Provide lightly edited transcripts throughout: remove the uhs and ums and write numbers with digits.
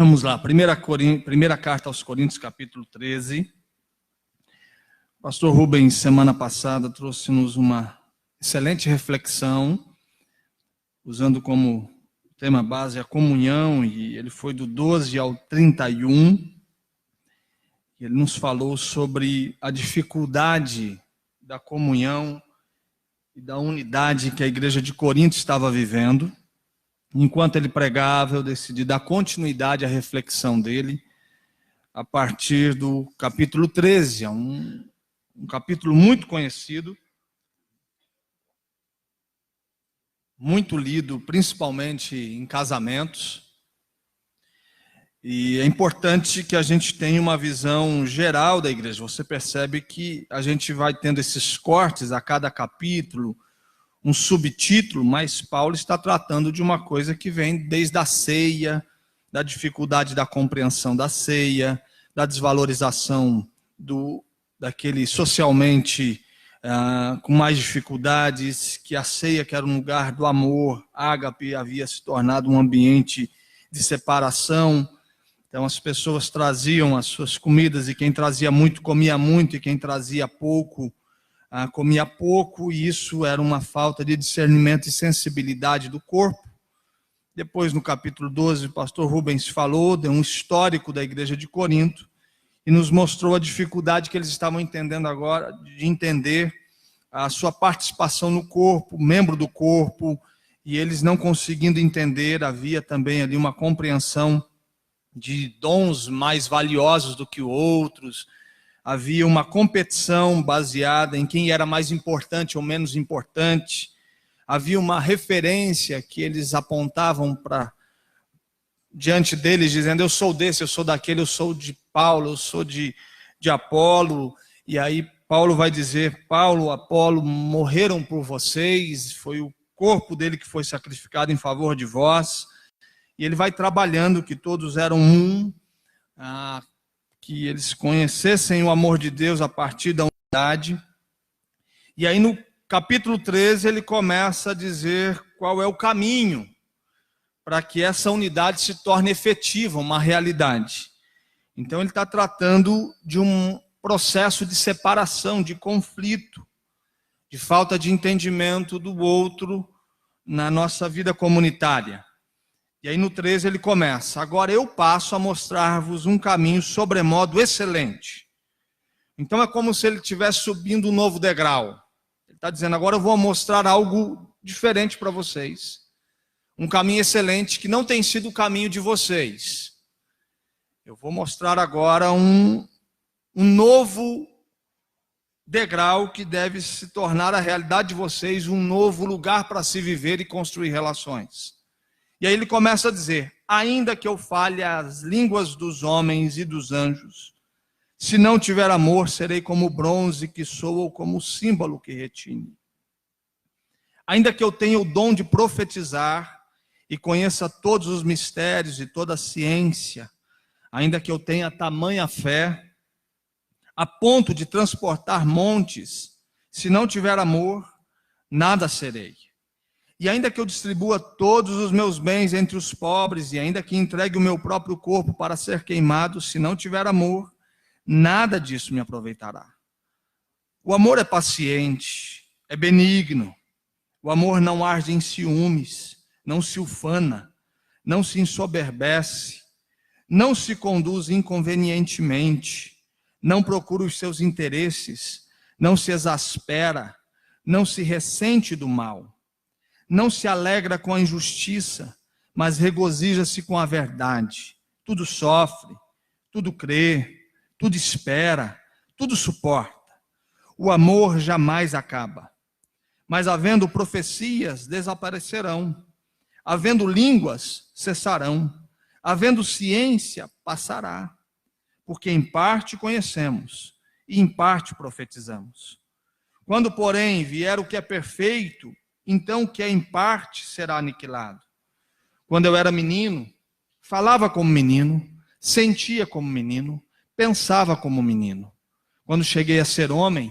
Vamos lá, primeira carta aos Coríntios, capítulo 13. O pastor Rubens, semana passada, trouxe-nos uma excelente reflexão, usando como tema base a comunhão, e ele foi do 12 ao 31. Ele nos falou sobre a dificuldade da comunhão e da unidade que a igreja de Corinto estava vivendo. Enquanto ele pregava, eu decidi dar continuidade à reflexão dele a partir do capítulo 13, um capítulo muito conhecido, muito lido, principalmente em casamentos. E é importante que a gente tenha uma visão geral da igreja. Você percebe que a gente vai tendo esses cortes a cada capítulo, um subtítulo, mas Paulo está tratando de uma coisa que vem desde a ceia, da dificuldade da compreensão da ceia, da desvalorização daquele socialmente com mais dificuldades, que a ceia, que era um lugar do amor, ágape, havia se tornado um ambiente de separação. Então as pessoas traziam as suas comidas, e quem trazia muito comia muito, e quem trazia pouco comia pouco, e isso era uma falta de discernimento e sensibilidade do corpo. Depois, no capítulo 12, o pastor Rubens falou, deu um histórico da igreja de Corinto, e nos mostrou a dificuldade que eles estavam entendendo agora, de entender a sua participação no corpo, membro do corpo, e eles não conseguindo entender, havia também ali uma compreensão de dons mais valiosos do que outros. Havia uma competição baseada em quem era mais importante ou menos importante. Havia uma referência que eles apontavam para diante deles, dizendo: eu sou desse, eu sou daquele, eu sou de Paulo, eu sou de Apolo. E aí Paulo vai dizer: Paulo, Apolo morreram por vocês, foi o corpo dele que foi sacrificado em favor de vós. E ele vai trabalhando que todos eram um, que eles conhecessem o amor de Deus a partir da unidade. E aí no capítulo 13 ele começa a dizer qual é o caminho para que essa unidade se torne efetiva, uma realidade. Então ele está tratando de um processo de separação, de conflito, de falta de entendimento do outro na nossa vida comunitária. E aí no 13 ele começa: agora eu passo a mostrar-vos um caminho sobremodo excelente. Então é como se ele estivesse subindo um novo degrau. Ele está dizendo: agora eu vou mostrar algo diferente para vocês. Um caminho excelente que não tem sido o caminho de vocês. Eu vou mostrar agora um novo degrau que deve se tornar a realidade de vocês, um novo lugar para se viver e construir relações. E aí ele começa a dizer: ainda que eu fale as línguas dos homens e dos anjos, se não tiver amor, serei como o bronze que soa ou como o símbolo que retine. Ainda que eu tenha o dom de profetizar e conheça todos os mistérios e toda a ciência, ainda que eu tenha tamanha fé, a ponto de transportar montes, se não tiver amor, nada serei. E ainda que eu distribua todos os meus bens entre os pobres, e ainda que entregue o meu próprio corpo para ser queimado, se não tiver amor, nada disso me aproveitará. O amor é paciente, é benigno. O amor não arde em ciúmes, não se ufana, não se ensoberbece, não se conduz inconvenientemente, não procura os seus interesses, não se exaspera, não se ressente do mal. Não se alegra com a injustiça, mas regozija-se com a verdade. Tudo sofre, tudo crê, tudo espera, tudo suporta. O amor jamais acaba. Mas havendo profecias, desaparecerão. Havendo línguas, cessarão. Havendo ciência, passará. Porque em parte conhecemos e em parte profetizamos. Quando, porém, vier o que é perfeito, então o que é em parte será aniquilado. Quando eu era menino, falava como menino, sentia como menino, pensava como menino. Quando cheguei a ser homem,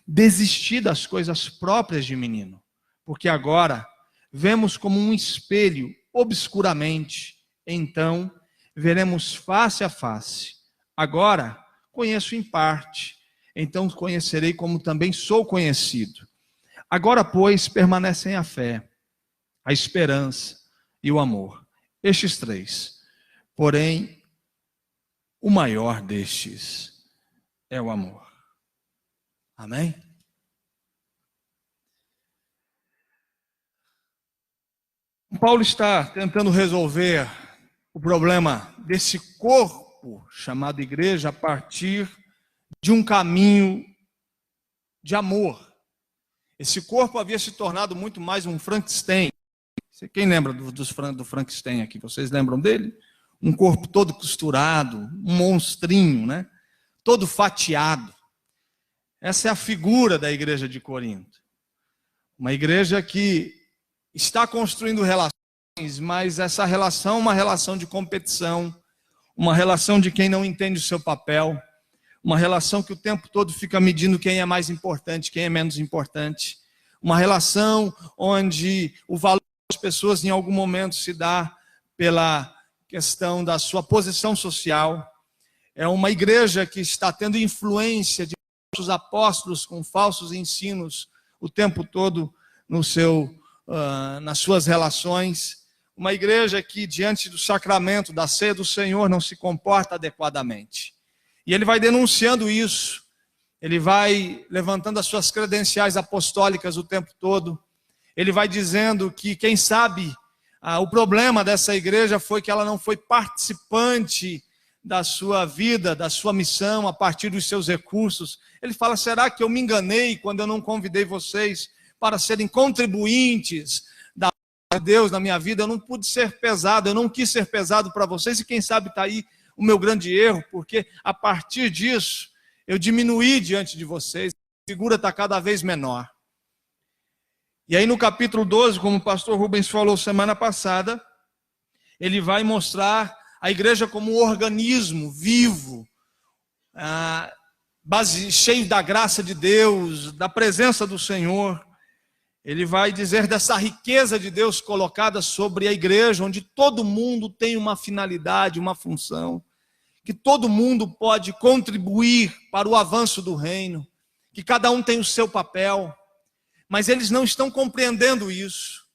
desisti das coisas próprias de menino, porque agora vemos como um espelho, obscuramente, então veremos face a face. Agora, conheço em parte, então conhecerei como também sou conhecido. Agora, pois, permanecem a fé, a esperança e o amor. Estes três. Porém, o maior destes é o amor. Amém? Paulo está tentando resolver o problema desse corpo chamado igreja a partir de um caminho de amor. Esse corpo havia se tornado muito mais um Frankenstein. Quem lembra do Frankenstein aqui? Vocês lembram dele? Um corpo todo costurado, um monstrinho, né? Todo fatiado. Essa é a figura da igreja de Corinto. Uma igreja que está construindo relações, mas essa relação é uma relação de competição, uma relação de quem não entende o seu papel, uma relação que o tempo todo fica medindo quem é mais importante, quem é menos importante, uma relação onde o valor das pessoas em algum momento se dá pela questão da sua posição social. É uma igreja que está tendo influência de falsos apóstolos com falsos ensinos o tempo todo nas suas relações. Uma igreja que diante do sacramento, da ceia do Senhor, não se comporta adequadamente. E ele vai denunciando isso. Ele vai levantando as suas credenciais apostólicas o tempo todo. Ele vai dizendo que, quem sabe, o problema dessa igreja foi que ela não foi participante da sua vida, da sua missão, a partir dos seus recursos. Ele fala, será que eu me enganei quando eu não convidei vocês para serem contribuintes da palavra de Deus na minha vida? Eu não pude ser pesado, eu não quis ser pesado para vocês, e quem sabe está aí o meu grande erro, porque a partir disso eu diminuí diante de vocês, a figura está cada vez menor. E aí no capítulo 12, como o pastor Rubens falou semana passada, ele vai mostrar a igreja como um organismo vivo, cheio da graça de Deus, da presença do Senhor. Ele vai dizer dessa riqueza de Deus colocada sobre a igreja, onde todo mundo tem uma finalidade, uma função, que todo mundo pode contribuir para o avanço do reino, que cada um tem o seu papel, mas eles não estão compreendendo isso.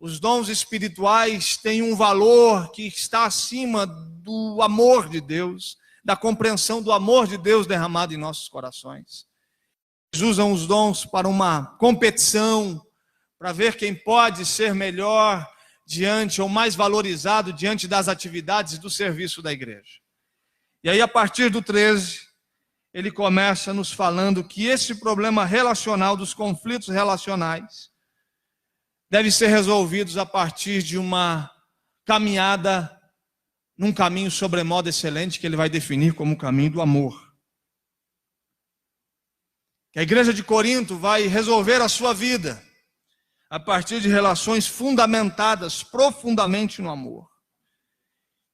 Os dons espirituais têm um valor que está acima do amor de Deus, da compreensão do amor de Deus derramado em nossos corações. Eles usam os dons para uma competição, para ver quem pode ser melhor diante ou mais valorizado diante das atividades do serviço da igreja. E aí, a partir do 13, ele começa nos falando que esse problema relacional, dos conflitos relacionais, deve ser resolvido a partir de uma caminhada num caminho sobremodo excelente, que ele vai definir como o caminho do amor. Que a igreja de Corinto vai resolver a sua vida a partir de relações fundamentadas profundamente no amor.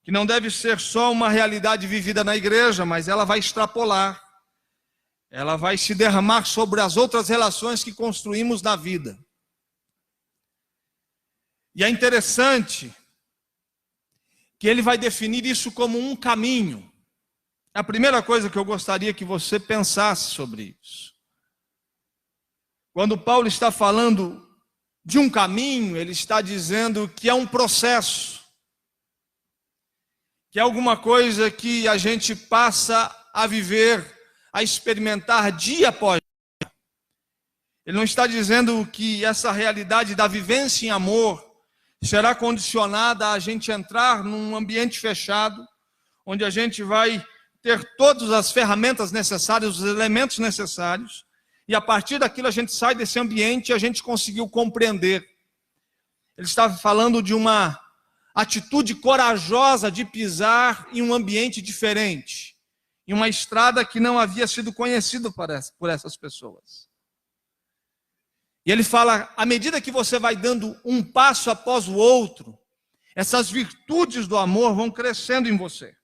Que não deve ser só uma realidade vivida na igreja, mas ela vai extrapolar. Ela vai se derramar sobre as outras relações que construímos na vida. E é interessante que ele vai definir isso como um caminho. A primeira coisa que eu gostaria que você pensasse sobre isso. Quando Paulo está falando de um caminho, ele está dizendo que é um processo, que é alguma coisa que a gente passa a viver, a experimentar dia após dia. Ele não está dizendo que essa realidade da vivência em amor será condicionada a gente entrar num ambiente fechado, onde a gente vai ter todas as ferramentas necessárias, os elementos necessários, e a partir daquilo a gente sai desse ambiente e a gente conseguiu compreender. Ele estava falando de uma atitude corajosa de pisar em um ambiente diferente, em uma estrada que não havia sido conhecida por essas pessoas. E ele fala, à medida que você vai dando um passo após o outro, essas virtudes do amor vão crescendo em você.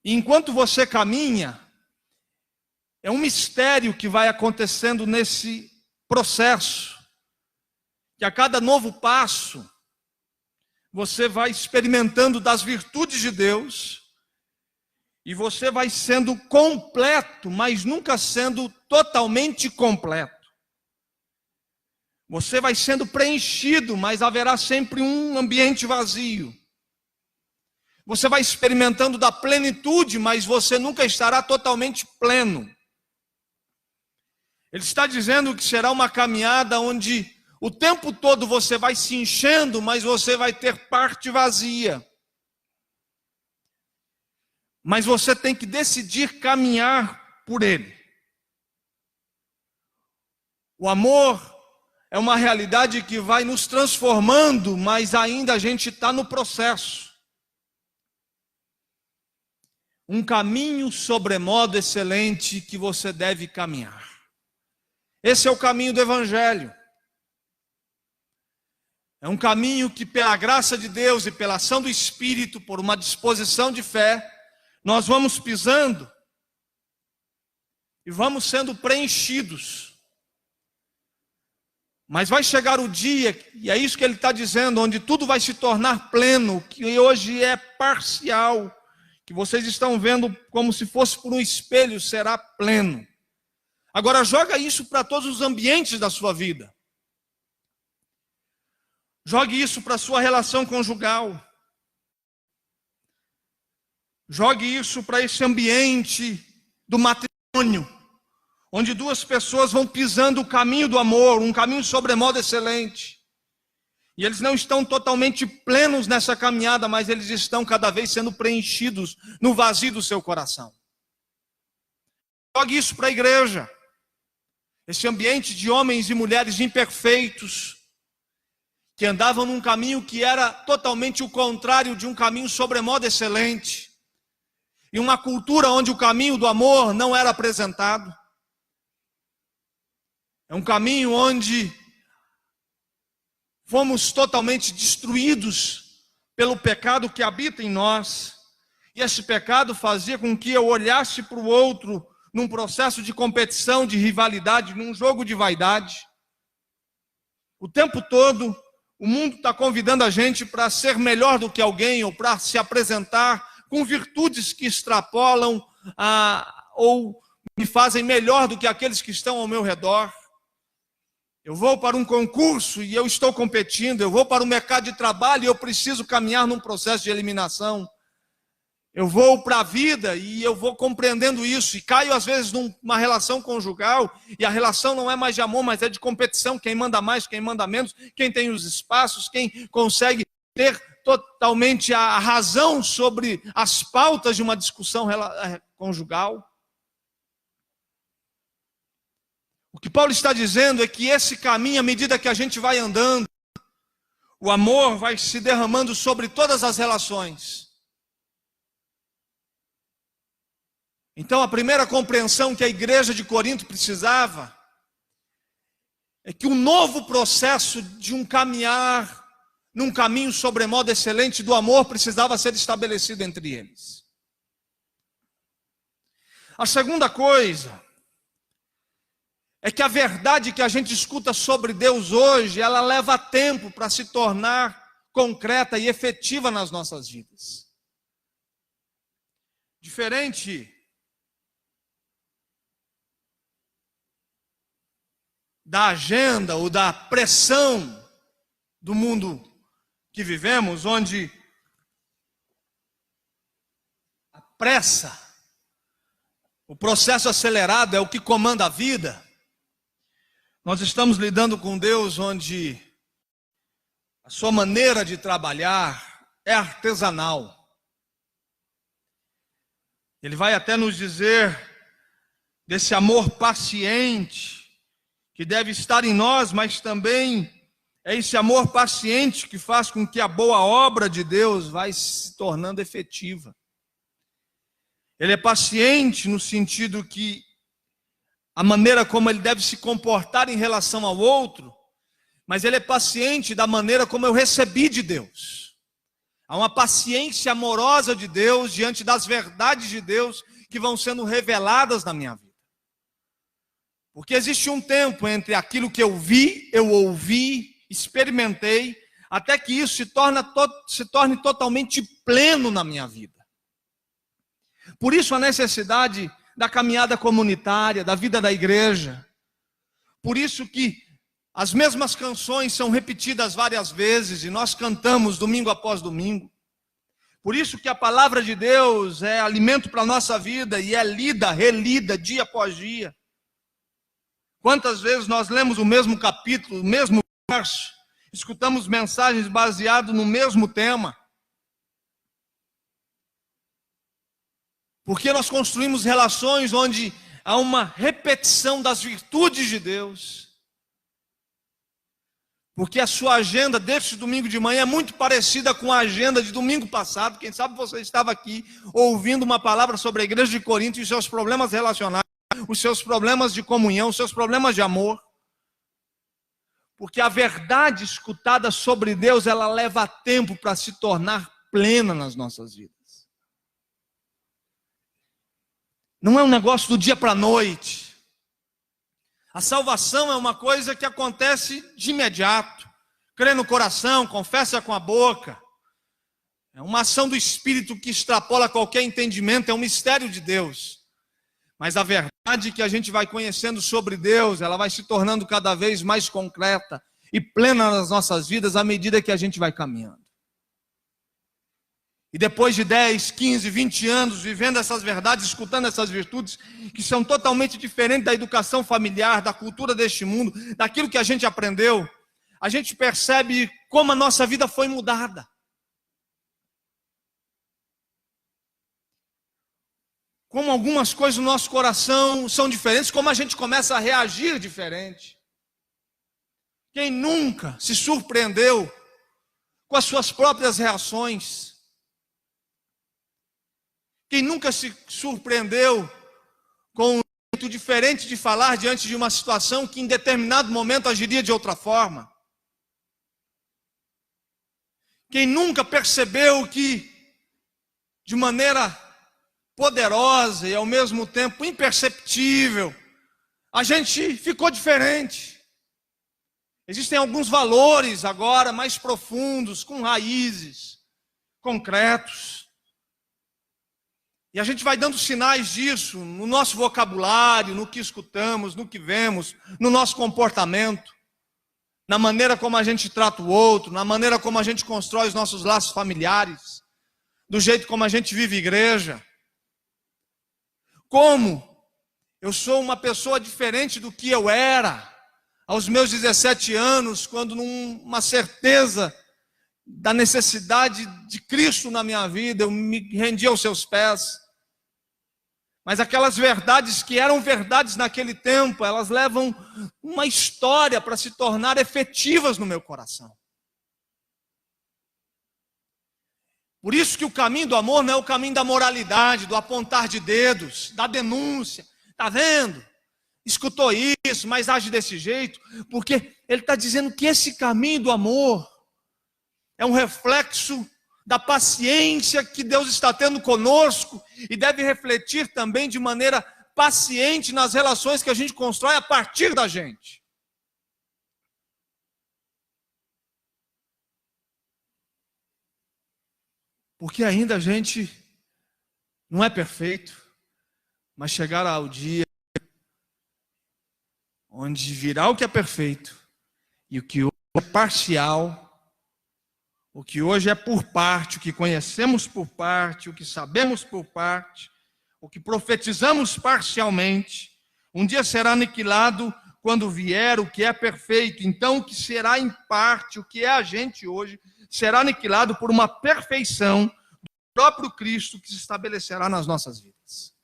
E enquanto você caminha, é um mistério que vai acontecendo nesse processo, que a cada novo passo, você vai experimentando das virtudes de Deus, e você vai sendo completo, mas nunca sendo totalmente completo. Você vai sendo preenchido, mas haverá sempre um ambiente vazio. Você vai experimentando da plenitude, mas você nunca estará totalmente pleno. Ele está dizendo que será uma caminhada onde o tempo todo você vai se enchendo, mas você vai ter parte vazia. Mas você tem que decidir caminhar por ele. O amor é uma realidade que vai nos transformando, mas ainda a gente está no processo. Um caminho sobremodo excelente que você deve caminhar. Esse é o caminho do Evangelho. É um caminho que, pela graça de Deus e pela ação do Espírito, por uma disposição de fé, nós vamos pisando e vamos sendo preenchidos. Mas vai chegar o dia, e é isso que ele está dizendo, onde tudo vai se tornar pleno, que hoje é parcial, que vocês estão vendo como se fosse por um espelho, será pleno. Agora joga isso para todos os ambientes da sua vida. Jogue isso para a sua relação conjugal. Jogue isso para esse ambiente do matrimônio, onde duas pessoas vão pisando o caminho do amor, um caminho sobremodo excelente. E eles não estão totalmente plenos nessa caminhada, mas eles estão cada vez sendo preenchidos no vazio do seu coração. Jogue isso para a igreja. Esse ambiente de homens e mulheres imperfeitos, que andavam num caminho que era totalmente o contrário de um caminho sobremodo excelente. E uma cultura onde o caminho do amor não era apresentado. É um caminho onde fomos totalmente destruídos pelo pecado que habita em nós. E esse pecado fazia com que eu olhasse para o outro num processo de competição, de rivalidade, num jogo de vaidade. O tempo todo, o mundo está convidando a gente para ser melhor do que alguém, ou para se apresentar com virtudes que extrapolam ou me fazem melhor do que aqueles que estão ao meu redor. Eu vou para um concurso e eu estou competindo, eu vou para o mercado de trabalho e eu preciso caminhar num processo de eliminação. Eu vou para a vida e eu vou compreendendo isso, e caio às vezes numa relação conjugal, e a relação não é mais de amor, mas é de competição, quem manda mais, quem manda menos, quem tem os espaços, quem consegue ter totalmente a razão sobre as pautas de uma discussão conjugal. O que Paulo está dizendo é que esse caminho, à medida que a gente vai andando, o amor vai se derramando sobre todas as relações. Então a primeira compreensão que a igreja de Corinto precisava é que um novo processo de um caminhar num caminho sobremodo excelente do amor precisava ser estabelecido entre eles. A segunda coisa é que a verdade que a gente escuta sobre Deus hoje, ela leva tempo para se tornar concreta e efetiva nas nossas vidas. Diferente da agenda ou da pressão do mundo que vivemos, onde a pressa, o processo acelerado é o que comanda a vida. Nós estamos lidando com Deus onde a sua maneira de trabalhar é artesanal. Ele vai até nos dizer desse amor paciente que deve estar em nós, mas também é esse amor paciente que faz com que a boa obra de Deus vai se tornando efetiva. Ele é paciente no sentido que a maneira como ele deve se comportar em relação ao outro, mas ele é paciente da maneira como eu recebi de Deus. Há uma paciência amorosa de Deus diante das verdades de Deus que vão sendo reveladas na minha vida. Porque existe um tempo entre aquilo que eu vi, eu ouvi, experimentei, até que isso se torne totalmente pleno na minha vida. Por isso a necessidade da caminhada comunitária, da vida da igreja. Por isso que as mesmas canções são repetidas várias vezes e nós cantamos domingo após domingo. Por isso que a palavra de Deus é alimento para a nossa vida e é lida, relida, dia após dia. Quantas vezes nós lemos o mesmo capítulo, o mesmo verso, escutamos mensagens baseadas no mesmo tema. Porque nós construímos relações onde há uma repetição das virtudes de Deus. Porque a sua agenda deste domingo de manhã é muito parecida com a agenda de domingo passado. Quem sabe você estava aqui ouvindo uma palavra sobre a igreja de Corinto e os seus problemas relacionais, os seus problemas de comunhão, os seus problemas de amor. Porque a verdade escutada sobre Deus, ela leva tempo para se tornar plena nas nossas vidas. Não é um negócio do dia para a noite. A salvação é uma coisa que acontece de imediato. Crê no coração, confessa com a boca. É uma ação do Espírito que extrapola qualquer entendimento, é um mistério de Deus. Mas a verdade que a gente vai conhecendo sobre Deus, ela vai se tornando cada vez mais concreta e plena nas nossas vidas à medida que a gente vai caminhando. E depois de 10, 15, 20 anos vivendo essas verdades, escutando essas virtudes, que são totalmente diferentes da educação familiar, da cultura deste mundo, daquilo que a gente aprendeu, a gente percebe como a nossa vida foi mudada. Como algumas coisas no nosso coração são diferentes, como a gente começa a reagir diferente. Quem nunca se surpreendeu com as suas próprias reações? Quem nunca se surpreendeu com um jeito diferente de falar diante de uma situação que em determinado momento agiria de outra forma? Quem nunca percebeu que, de maneira poderosa e ao mesmo tempo imperceptível, a gente ficou diferente? Existem alguns valores agora mais profundos, com raízes, concretos. E a gente vai dando sinais disso no nosso vocabulário, no que escutamos, no que vemos, no nosso comportamento, na maneira como a gente trata o outro, na maneira como a gente constrói os nossos laços familiares, do jeito como a gente vive igreja. Como eu sou uma pessoa diferente do que eu era aos meus 17 anos, quando numa certeza da necessidade de Cristo na minha vida, eu me rendi aos seus pés. Mas aquelas verdades que eram verdades naquele tempo, elas levam uma história para se tornar efetivas no meu coração. Por isso que o caminho do amor não é o caminho da moralidade, do apontar de dedos, da denúncia. Está vendo? Escutou isso, mas age desse jeito. Porque ele está dizendo que esse caminho do amor é um reflexo da paciência que Deus está tendo conosco e deve refletir também de maneira paciente nas relações que a gente constrói a partir da gente. Porque ainda a gente não é perfeito, mas chegar ao dia onde virá o que é perfeito e o que hoje é parcial, o que hoje é por parte, o que conhecemos por parte, o que sabemos por parte, o que profetizamos parcialmente, um dia será aniquilado quando vier o que é perfeito. Então, o que será em parte, o que é a gente hoje, será aniquilado por uma perfeição do próprio Cristo que se estabelecerá nas nossas vidas.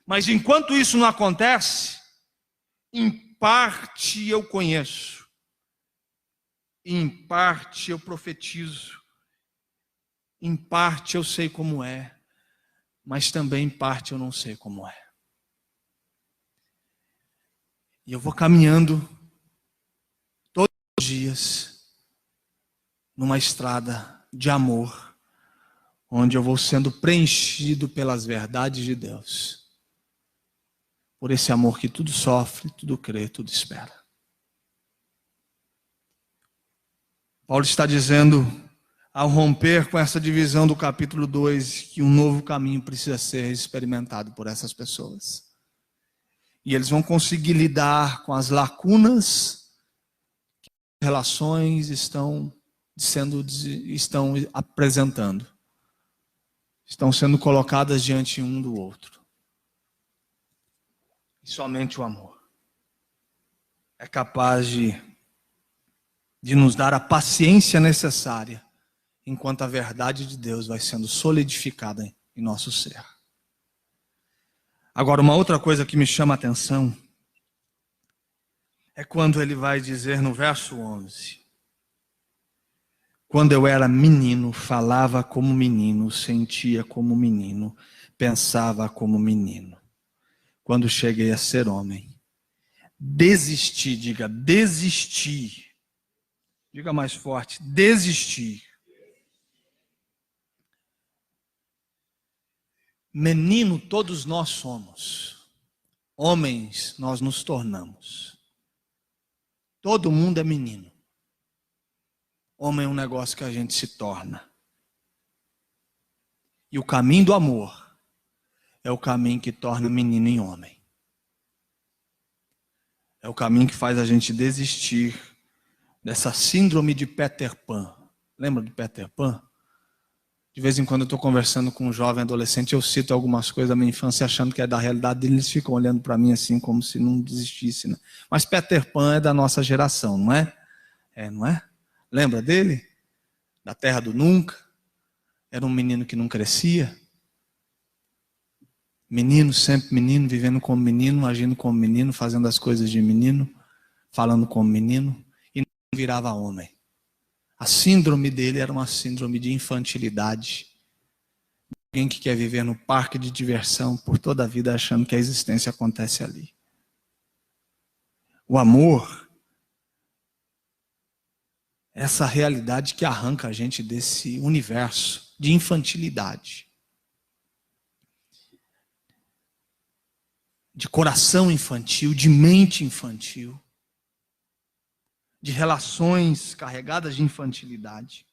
Mas enquanto isso não acontece, em parte eu conheço, em parte eu profetizo, em parte eu sei como é, mas também em parte eu não sei como é. E eu vou caminhando todos os dias numa estrada de amor, onde eu vou sendo preenchido pelas verdades de Deus, por esse amor que tudo sofre, tudo crê, tudo espera. Paulo está dizendo, ao romper com essa divisão do capítulo 2, que um novo caminho precisa ser experimentado por essas pessoas. E eles vão conseguir lidar com as lacunas que as relações estão apresentando. Estão sendo colocadas diante um do outro. E somente o amor é capaz de nos dar a paciência necessária, enquanto a verdade de Deus vai sendo solidificada em nosso ser. Agora, uma outra coisa que me chama a atenção é quando ele vai dizer no verso 11: quando eu era menino, falava como menino, sentia como menino, pensava como menino. Quando cheguei a ser homem, desisti, diga desistir. Diga mais forte, desistir. Menino todos nós somos. Homens nós nos tornamos. Todo mundo é menino. Homem é um negócio que a gente se torna. E o caminho do amor é o caminho que torna menino em homem. É o caminho que faz a gente desistir dessa síndrome de Peter Pan. Lembra do Peter Pan? De vez em quando eu estou conversando com um jovem adolescente, eu cito algumas coisas da minha infância achando que é da realidade dele, eles ficam olhando para mim assim como se não desistisse, né? Mas Peter Pan é da nossa geração, não é? Não é? Lembra dele? Da terra do nunca? Era um menino que não crescia. Menino, sempre menino, vivendo como menino, agindo como menino, fazendo as coisas de menino, falando como menino, e não virava homem. A síndrome dele era uma síndrome de infantilidade. Alguém que quer viver no parque de diversão por toda a vida achando que a existência acontece ali. O amor, essa realidade que arranca a gente desse universo de infantilidade. De coração infantil, de mente infantil. De relações carregadas de infantilidade.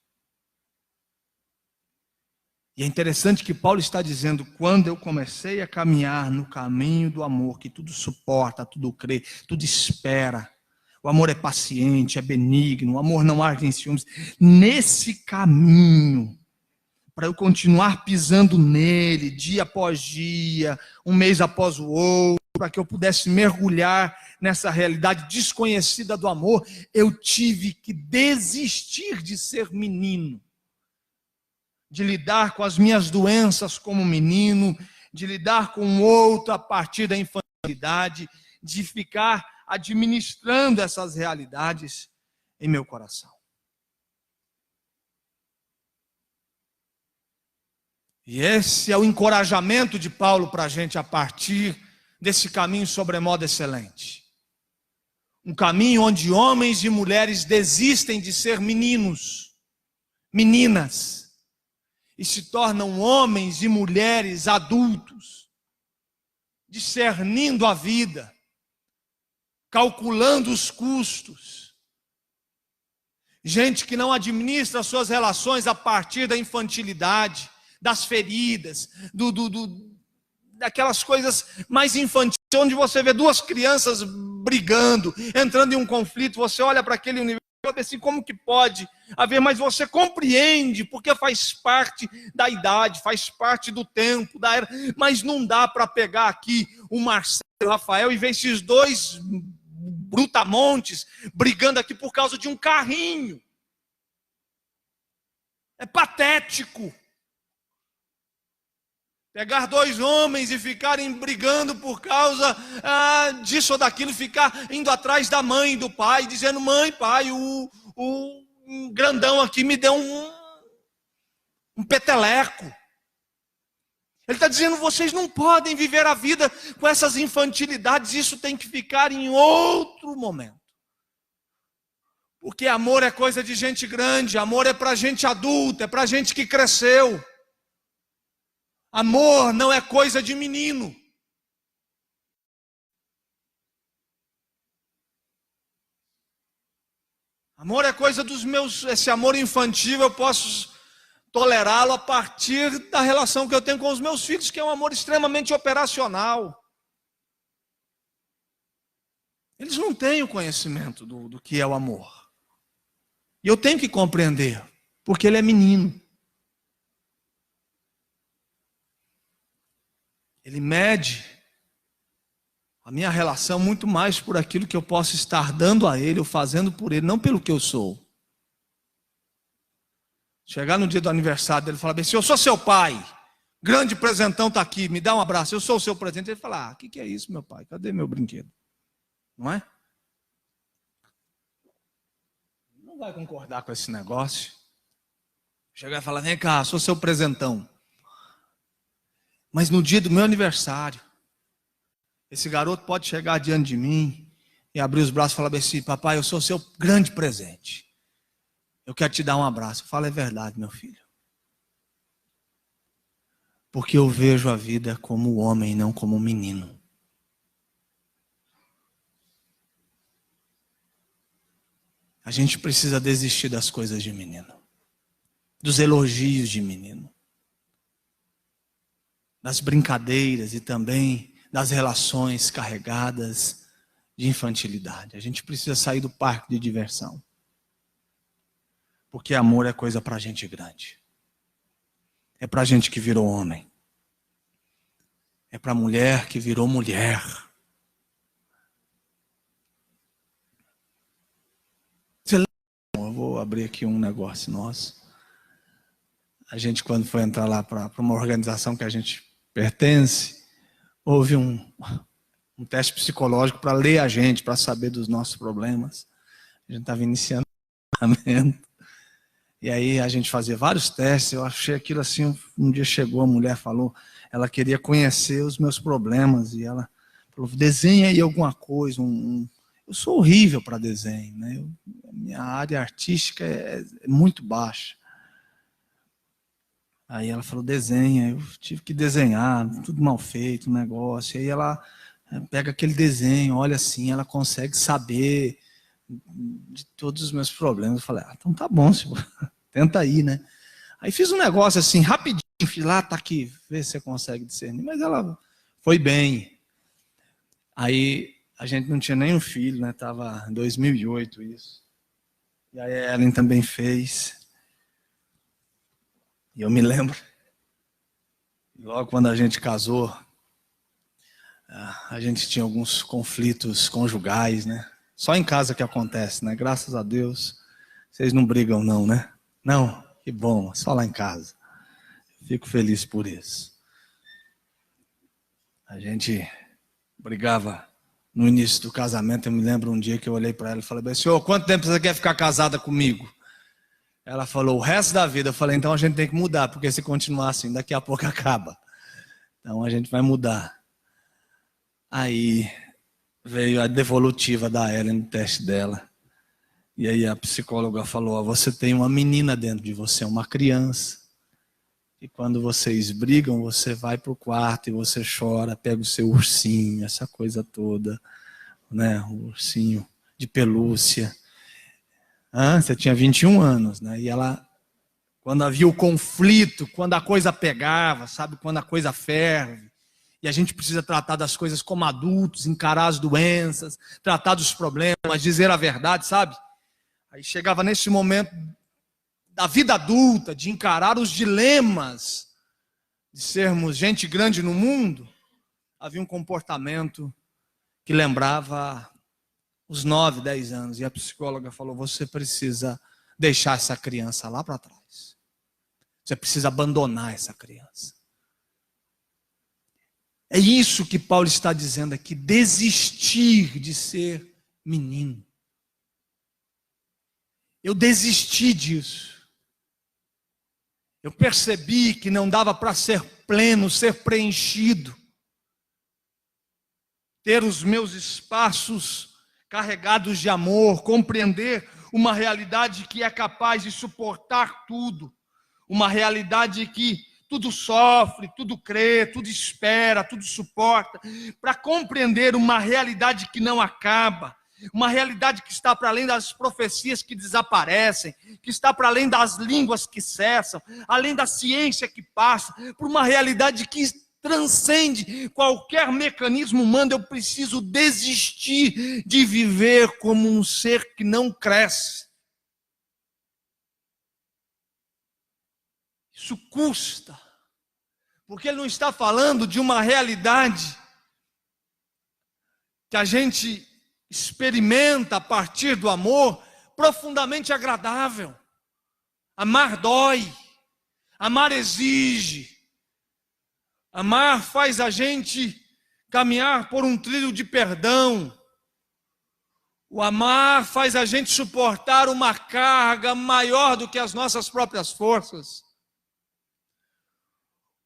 E é interessante que Paulo está dizendo, quando eu comecei a caminhar no caminho do amor, que tudo suporta, tudo crê, tudo espera. O amor é paciente, é benigno, o amor não arde em ciúmes. Nesse caminho, para eu continuar pisando nele, dia após dia, um mês após o outro, para que eu pudesse mergulhar nessa realidade desconhecida do amor, eu tive que desistir de ser menino, de lidar com as minhas doenças como menino, de lidar com o outro a partir da infantilidade, de ficar administrando essas realidades em meu coração. E esse é o encorajamento de Paulo para a gente a partir desse caminho sobremodo excelente. Um caminho onde homens e mulheres desistem de ser meninos, meninas, e se tornam homens e mulheres adultos, discernindo a vida, calculando os custos. Gente que não administra suas relações a partir da infantilidade, das feridas, daquelas coisas mais infantis, onde você vê duas crianças brigando, entrando em um conflito, você olha para aquele universo e assim, como que pode haver, mas você compreende, porque faz parte da idade, faz parte do tempo, da era, mas não dá para pegar aqui o Marcelo e o Rafael e ver esses dois brutamontes brigando aqui por causa de um carrinho. É patético. Pegar dois homens e ficarem brigando por causa disso ou daquilo, ficar indo atrás da mãe e do pai, dizendo, mãe, pai, o grandão aqui me deu um peteleco. Ele está dizendo, vocês não podem viver a vida com essas infantilidades, isso tem que ficar em outro momento. Porque amor é coisa de gente grande, amor é para gente adulta, é para gente que cresceu. Amor não é coisa de menino. Amor é coisa dos meus... Esse amor infantil eu posso tolerá-lo a partir da relação que eu tenho com os meus filhos, que é um amor extremamente operacional. Eles não têm o conhecimento do que é o amor. E eu tenho que compreender, porque ele é menino. Ele mede a minha relação muito mais por aquilo que eu posso estar dando a ele ou fazendo por ele, não pelo que eu sou. Chegar no dia do aniversário dele e falar bem, se eu sou seu pai, grande presentão está aqui, me dá um abraço, eu sou o seu presente. Ele fala, o que é isso, meu pai? Cadê meu brinquedo? Não é? Não vai concordar com esse negócio. Chegar e falar, vem cá, sou seu presentão. Mas no dia do meu aniversário, esse garoto pode chegar diante de mim e abrir os braços e falar assim, papai, eu sou seu grande presente. Eu quero te dar um abraço. Eu falo, é verdade, meu filho. Porque eu vejo a vida como homem, não como menino. A gente precisa desistir das coisas de menino. Dos elogios de menino. Das brincadeiras e também das relações carregadas de infantilidade. A gente precisa sair do parque de diversão. Porque amor é coisa para gente grande. É para gente que virou homem. É para mulher que virou mulher. Você lembra? Eu vou abrir aqui um negócio nosso. A gente, quando foi entrar lá para uma organização que a gente pertence, houve um teste psicológico para ler a gente, para saber dos nossos problemas. A gente estava iniciando o tratamento. E aí a gente fazia vários testes, eu achei aquilo assim, um dia chegou a mulher, falou, ela queria conhecer os meus problemas, e ela falou, desenha aí alguma coisa, eu sou horrível para desenho, né? A minha área artística é muito baixa. Aí ela falou, desenha, eu tive que desenhar, tudo mal feito, um negócio, aí ela pega aquele desenho, olha assim, ela consegue saber de todos os meus problemas. Eu falei, então tá bom, senhor. Tenta aí, né? Aí fiz um negócio assim, rapidinho, fiz lá, tá aqui, vê se você consegue discernir. Mas ela foi bem. Aí a gente não tinha nenhum filho, né? Tava em 2008 isso. E aí a Ellen também fez. E eu me lembro, logo quando a gente casou, a gente tinha alguns conflitos conjugais, né? Só em casa que acontece, né? Graças a Deus, vocês não brigam não, né? Não, que bom, só lá em casa. Fico feliz por isso. A gente brigava no início do casamento. Eu me lembro um dia que eu olhei para ela e falei, senhor, quanto tempo você quer ficar casada comigo? Ela falou, o resto da vida. Eu falei, então a gente tem que mudar, porque se continuar assim, daqui a pouco acaba. Então a gente vai mudar. Aí veio a devolutiva da Ellen no teste dela. E aí a psicóloga falou, você tem uma menina dentro de você, uma criança. E quando vocês brigam, você vai para o quarto e você chora, pega o seu ursinho, essa coisa toda, né? O ursinho de pelúcia. Você tinha 21 anos, né? E ela, quando havia o conflito, quando a coisa pegava, sabe? Quando a coisa ferve, e a gente precisa tratar das coisas como adultos, encarar as doenças, tratar dos problemas, dizer a verdade, sabe? Aí chegava nesse momento da vida adulta, de encarar os dilemas, de sermos gente grande no mundo, havia um comportamento que lembrava os 9, 10 anos. E a psicóloga falou, você precisa deixar essa criança lá para trás. Você precisa abandonar essa criança. É isso que Paulo está dizendo aqui, desistir de ser menino. Eu desisti disso. Eu percebi que não dava para ser pleno, ser preenchido. Ter os meus espaços carregados de amor, compreender uma realidade que é capaz de suportar tudo. Uma realidade que tudo sofre, tudo crê, tudo espera, tudo suporta. Para compreender uma realidade que não acaba. uma realidade que está para além das profecias que desaparecem, que está para além das línguas que cessam, além da ciência que passa, por uma realidade que transcende qualquer mecanismo humano. Eu preciso desistir de viver como um ser que não cresce. Isso custa, porque ele não está falando de uma realidade que a gente experimenta a partir do amor, profundamente agradável. Amar dói, amar exige, amar faz a gente caminhar por um trilho de perdão. O amar faz a gente suportar uma carga maior do que as nossas próprias forças.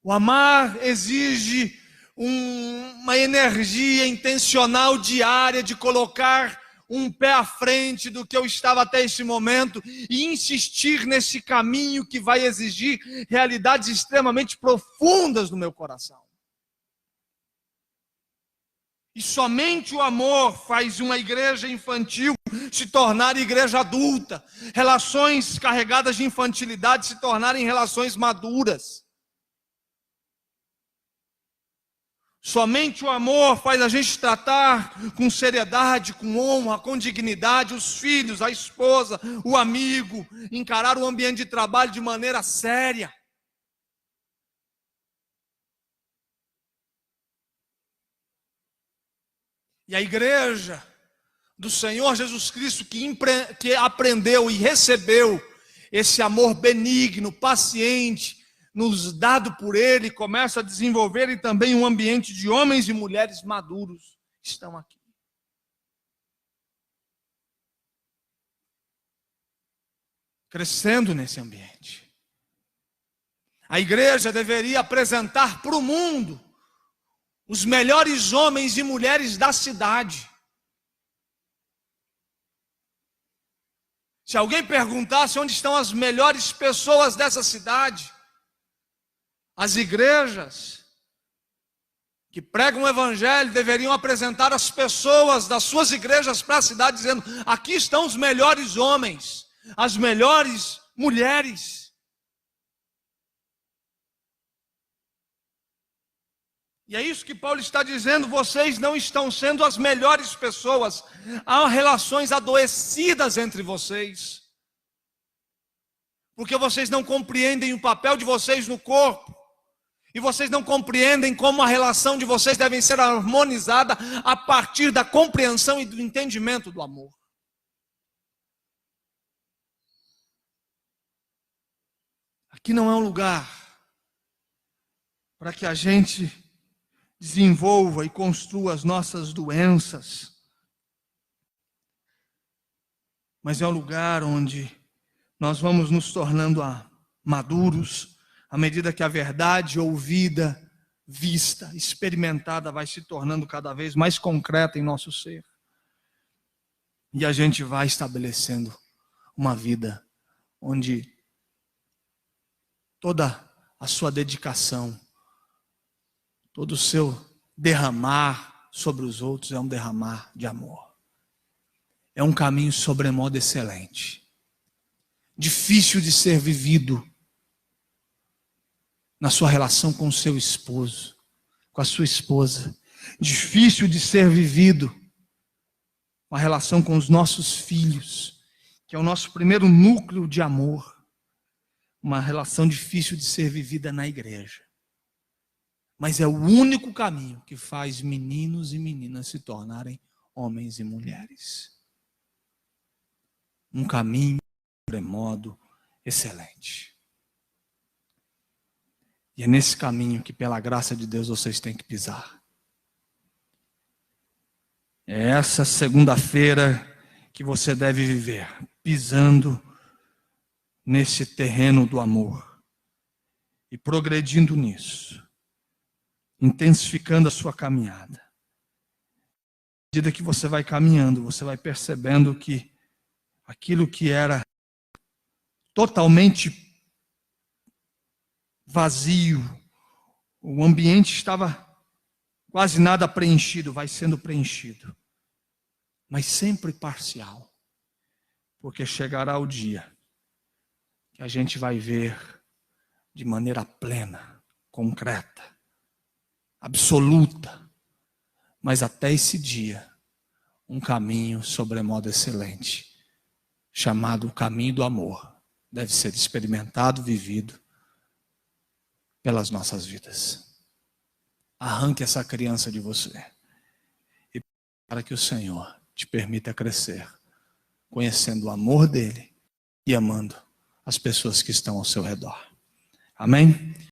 O amar exige uma energia intencional diária de colocar um pé à frente do que eu estava até esse momento e insistir nesse caminho que vai exigir realidades extremamente profundas no meu coração. E somente o amor faz uma igreja infantil se tornar igreja adulta, relações carregadas de infantilidade se tornarem relações maduras. Somente o amor faz a gente tratar com seriedade, com honra, com dignidade, os filhos, a esposa, o amigo, encarar o ambiente de trabalho de maneira séria. E a igreja do Senhor Jesus Cristo que aprendeu e recebeu esse amor benigno, paciente, nos dado por Ele, começa a desenvolver e também um ambiente de homens e mulheres maduros estão aqui. Crescendo nesse ambiente. A igreja deveria apresentar para o mundo os melhores homens e mulheres da cidade. Se alguém perguntasse onde estão as melhores pessoas dessa cidade, as igrejas que pregam o evangelho deveriam apresentar as pessoas das suas igrejas para a cidade, dizendo: aqui estão os melhores homens, as melhores mulheres. E é isso que Paulo está dizendo: vocês não estão sendo as melhores pessoas, há relações adoecidas entre vocês, porque vocês não compreendem o papel de vocês no corpo. E vocês não compreendem como a relação de vocês deve ser harmonizada a partir da compreensão e do entendimento do amor. Aqui não é um lugar para que a gente desenvolva e construa as nossas doenças, mas é um lugar onde nós vamos nos tornando maduros, à medida que a verdade ouvida, vista, experimentada vai se tornando cada vez mais concreta em nosso ser. E a gente vai estabelecendo uma vida onde toda a sua dedicação, todo o seu derramar sobre os outros é um derramar de amor. É um caminho sobremodo excelente, difícil de ser vivido, na sua relação com o seu esposo, com a sua esposa. Difícil de ser vivido uma relação com os nossos filhos, que é o nosso primeiro núcleo de amor. Uma relação difícil de ser vivida na igreja. Mas é o único caminho que faz meninos e meninas se tornarem homens e mulheres. Um caminho de modo excelente. E é nesse caminho que, pela graça de Deus, vocês têm que pisar. É essa segunda-feira que você deve viver, pisando nesse terreno do amor e progredindo nisso, intensificando a sua caminhada. À medida que você vai caminhando, você vai percebendo que aquilo que era totalmente vazio, o ambiente estava quase nada preenchido, vai sendo preenchido mas sempre parcial. Porque chegará o dia que a gente vai ver de maneira plena, concreta, absoluta. Mas até esse dia, um caminho sobremodo excelente, chamado o caminho do amor, deve ser experimentado, vivido pelas nossas vidas. Arranque essa criança de você e para que o Senhor te permita crescer, conhecendo o amor dele e amando as pessoas que estão ao seu redor. Amém?